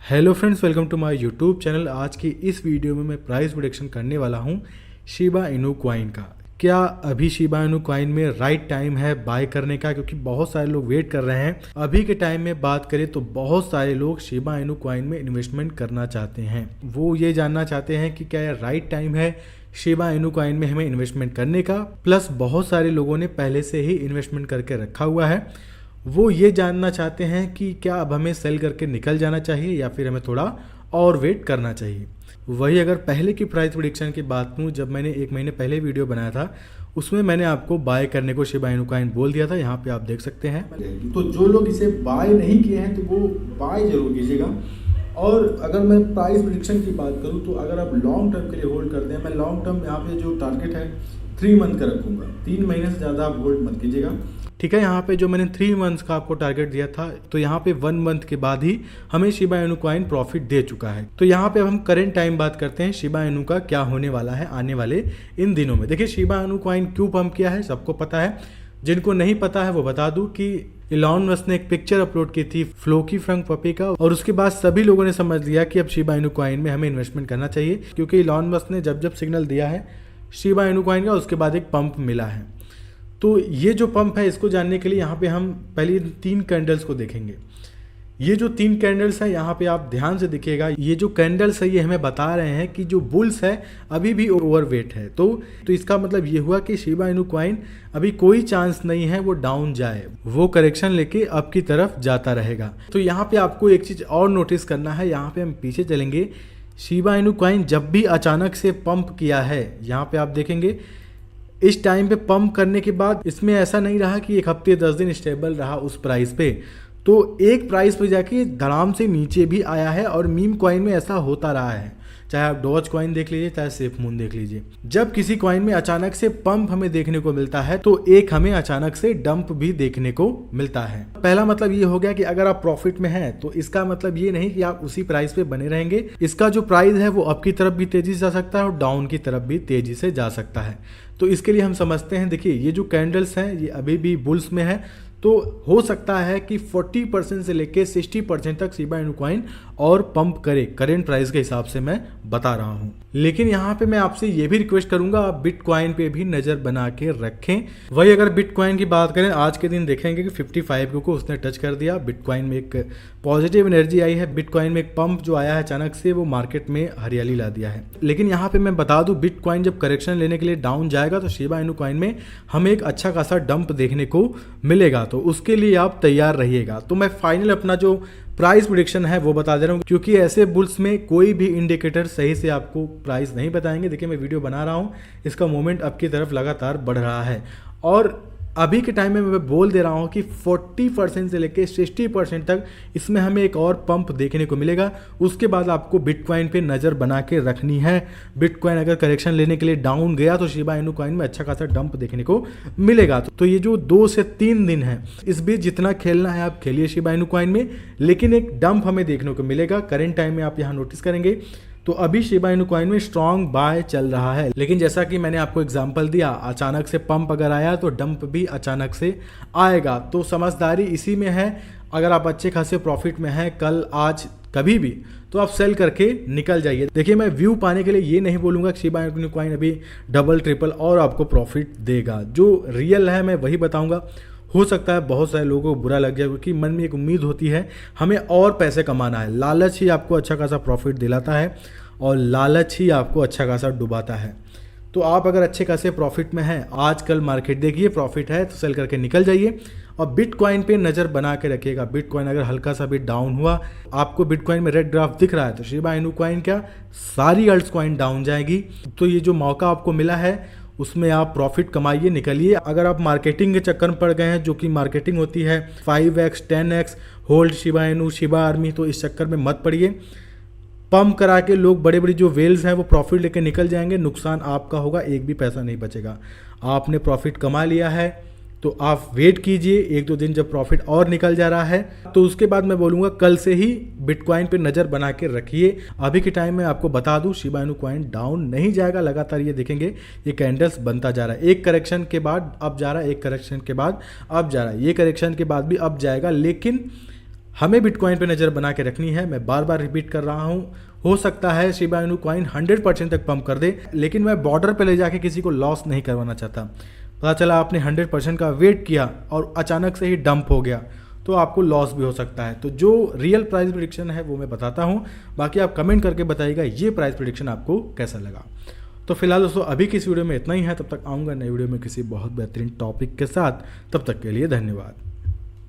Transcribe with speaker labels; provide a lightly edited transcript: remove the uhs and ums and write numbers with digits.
Speaker 1: Hello friends, welcome to my YouTube channel. आज की इस वीडियो में मैं प्राइस प्रेडिक्शन करने वाला हूं शिबा इनू कॉइन का। क्या अभी शिबा इनू कॉइन में राइट टाइम है बाय करने का? क्योंकि बहुत सारे लोग वेट कर रहे हैं। अभी के टाइम में बात करें तो बहुत सारे लोग शिबा इनू कॉइन में इन्वेस्टमेंट करना चाहते हैं। वो ये जानना चाहते हैं कि क्या यह राइट टाइम है शिबा इनू कॉइन में हमें इन्वेस्टमेंट करने का। प्लस बहुत सारे लोगों ने पहले से ही इन्वेस्टमेंट करके रखा हुआ है। वो ये जानना चाहते हैं कि क्या अब हमें सेल करके निकल जाना चाहिए या फिर हमें थोड़ा और वेट करना चाहिए। वही अगर पहले की प्राइस प्रेडिक्शन की बात करूँ, जब मैंने 1 महीने पहले वीडियो बनाया था उसमें मैंने आपको बाय करने को शिबा इनू कॉइन बोल दिया था। यहाँ पे आप देख सकते हैं।
Speaker 2: तो जो लोग इसे बाय नहीं किए हैं तो वो बाय जरूर कीजिएगा। और अगर मैं प्राइस प्रेडिक्शन की बात करूं तो अगर आप लॉन्ग टर्म के लिए होल्ड करते हैं, मैं लॉन्ग टर्म यहाँ पे जो टारगेट है 3 मंथ का रखूंगा। 3 महीने से ज़्यादा आप होल्ड मत कीजिएगा।
Speaker 1: ठीक है, यहाँ पे जो मैंने 3 मंथ्स का आपको टारगेट दिया था, तो यहाँ पे 1 मंथ के बाद ही हमें शिबा इनू कॉइन प्रॉफिट दे चुका है। तो यहाँ पे अब हम करंट टाइम बात करते हैं शिबा इनू का क्या होने वाला है आने वाले इन दिनों में। देखिए, शिबा इनू कॉइन क्यों पंप किया है सबको पता है। जिनको नहीं पता है वो बता दूं कि इलॉन मस्क ने एक पिक्चर अपलोड की थी फ्लोकी फ्रंक पपी का, और उसके बाद सभी लोगों ने समझ लिया कि अब शिबा इनू कॉइन में हमें इन्वेस्टमेंट करना चाहिए। क्योंकि इलॉन मस्क ने जब जब सिग्नल दिया है शिबा इनू कॉइन का, उसके बाद एक पंप मिला है। तो ये जो पंप है इसको जानने के लिए यहाँ पे हम पहले 3 कैंडल्स को देखेंगे। ये जो 3 कैंडल्स है यहाँ पे आप ध्यान से देखिएगा। ये जो कैंडल्स है ये हमें बता रहे हैं कि जो बुल्स है अभी भी ओवरवेट है। तो इसका मतलब ये हुआ कि शिबा इनू कॉइन अभी कोई चांस नहीं है वो डाउन जाए, वो करेक्शन लेके अप की तरफ जाता रहेगा। तो यहाँ पे आपको एक चीज़ और नोटिस करना है। यहाँ पे हम पीछे चलेंगे। शिबा इनू कॉइन जब भी अचानक से पंप किया है, यहाँ पे आप देखेंगे इस टाइम पे पंप करने के बाद इसमें ऐसा नहीं रहा कि 1 हफ्ते 10 दिन स्टेबल रहा उस प्राइस पे। तो एक प्राइस पे जाके धड़ाम से नीचे भी आया है। और मीम कॉइन में ऐसा होता रहा है, चाहे आप डॉज कॉइन देख लीजिए, चाहे सेफ मून देख लीजिए। जब किसी कॉइन में अचानक से पंप हमें देखने को मिलता है तो एक हमें अचानक से डंप भी देखने को मिलता है। पहला मतलब ये हो गया कि अगर आप प्रॉफिट में हैं तो इसका मतलब ये नहीं कि आप उसी प्राइस पे बने रहेंगे। इसका जो प्राइस है वो अप की तरफ भी तेजी से जा सकता है और डाउन की तरफ भी तेजी से जा सकता है। तो इसके लिए हम समझते हैं, देखिए ये जो कैंडल्स हैं ये अभी भी बुल्स में है। तो हो सकता है कि 40% से लेके 60% तक शिबा इनू कॉइन और पंप करे करेंट प्राइस के हिसाब से मैं बता रहा हूं। लेकिन यहाँ पे मैं आपसे ये भी रिक्वेस्ट करूंगा, आप बिटकॉइन पे भी नजर बना के रखें। वही अगर बिटकॉइन की बात करें, आज के दिन देखेंगे कि 55 को उसने टच कर दिया। बिटकॉइन में एक पॉजिटिव एनर्जी आई है। बिटकॉइन में एक पंप जो आया है अचानक से, वो मार्केट में हरियाली ला दिया है। लेकिन यहाँ पे मैं बता दूं, बिटकॉइन जब करेक्शन लेने के लिए डाउन जाएगा तो शिबा इनू कॉइन में हमें एक अच्छा खासा डंप देखने को मिलेगा। तो उसके लिए आप तैयार रहिएगा। तो मैं फाइनल अपना जो प्राइस प्रेडिक्शन है वो बता दे रहा हूँ, क्योंकि ऐसे बुल्स में कोई भी इंडिकेटर सही से आपको प्राइस नहीं बताएंगे। देखिए, मैं वीडियो बना रहा हूँ, इसका मोमेंट अप की तरफ लगातार बढ़ रहा है। और अभी के टाइम में मैं बोल दे रहा हूँ कि 40% से लेकर 60% तक इसमें हमें एक और पंप देखने को मिलेगा। उसके बाद आपको बिटकॉइन पे नज़र बना के रखनी है। बिटकॉइन अगर करेक्शन लेने के लिए डाउन गया तो शिबा इनू कॉइन में अच्छा खासा डंप देखने को मिलेगा। तो ये जो 2 से 3 दिन है, इस बीच जितना खेलना है आप खेलिए शिबा इनू कॉइन में, लेकिन एक डंप हमें देखने को मिलेगा। करेंट टाइम में आप यहाँ नोटिस करेंगे तो अभी शिबा इनू कॉइन में स्ट्रॉन्ग बाय चल रहा है। लेकिन जैसा कि मैंने आपको एग्जांपल दिया, अचानक से पंप अगर आया तो डंप भी अचानक से आएगा। तो समझदारी इसी में है। अगर आप अच्छे खासे प्रॉफिट में हैं कल आज कभी भी, तो आप सेल करके निकल जाइए। देखिए, मैं व्यू पाने के लिए ये नहीं बोलूँगा कि शिबा इनू कॉइन अभी डबल ट्रिपल और आपको प्रॉफिट देगा। जो रियल है मैं वही बताऊँगा। हो सकता है बहुत सारे लोगों को बुरा लग जाए, क्योंकि मन में एक उम्मीद होती है हमें और पैसे कमाना है। लालच ही आपको अच्छा खासा प्रॉफिट दिलाता है और लालच ही आपको अच्छा खासा डुबाता है। तो आप अगर अच्छे खासे प्रॉफिट में हैं, आजकल मार्केट देखिए प्रॉफिट है तो सेल करके निकल जाइए। और बिटकॉइन पे नज़र बना के रखिएगा। बिटकॉइन अगर हल्का सा भी डाउन हुआ, आपको बिटकॉइन में रेड ग्राफ दिख रहा है, तो शिबा इनू कॉइन क्या सारी अल्ट्स कॉइन डाउन जाएगी। तो ये जो मौका आपको मिला है उसमें आप प्रॉफिट कमाइए, निकलिए। अगर आप मार्केटिंग के चक्कर में पड़ गए हैं, जो कि मार्केटिंग होती है 5x 10x hold Shiba Inu Shiba army, तो इस चक्कर में मत पड़िए। पंप करा के लोग बड़े बड़े जो वेल्स हैं वो प्रॉफिट लेके निकल जाएंगे, नुकसान आपका होगा, एक भी पैसा नहीं बचेगा। आपने प्रॉफिट कमा लिया है तो आप वेट कीजिए 1-2 दिन, जब प्रॉफिट और निकल जा रहा है तो उसके बाद मैं बोलूँगा कल से ही बिटकॉइन पे नज़र बना के रखिए। अभी के टाइम में आपको बता दूं शिबा इनू कॉइन डाउन नहीं जाएगा। लगातार ये देखेंगे ये कैंडल्स बनता जा रहा है, एक करेक्शन के बाद अब जा रहा है, एक करेक्शन के बाद अब जा रहा है, ये करेक्शन के बाद भी अब जाएगा। लेकिन हमें बिटकॉइन पे नज़र बना के रखनी है। मैं बार बार रिपीट कर रहा हूँ, हो सकता है शिबा इनू कॉइन 100% तक पंप कर दे, लेकिन मैं बॉर्डर पे ले जाके किसी को लॉस नहीं करवाना चाहता। पता चला आपने 100% का वेट किया और अचानक से ही डंप हो गया, तो आपको लॉस भी हो सकता है। तो जो रियल प्राइस प्रेडिक्शन है वो मैं बताता हूँ, बाकी आप कमेंट करके बताइएगा ये प्राइस प्रेडिक्शन आपको कैसा लगा। तो फिलहाल दोस्तों अभी की इस वीडियो में इतना ही है, तब तक आऊँगा नई वीडियो में किसी बहुत बेहतरीन टॉपिक के साथ। तब तक के लिए धन्यवाद।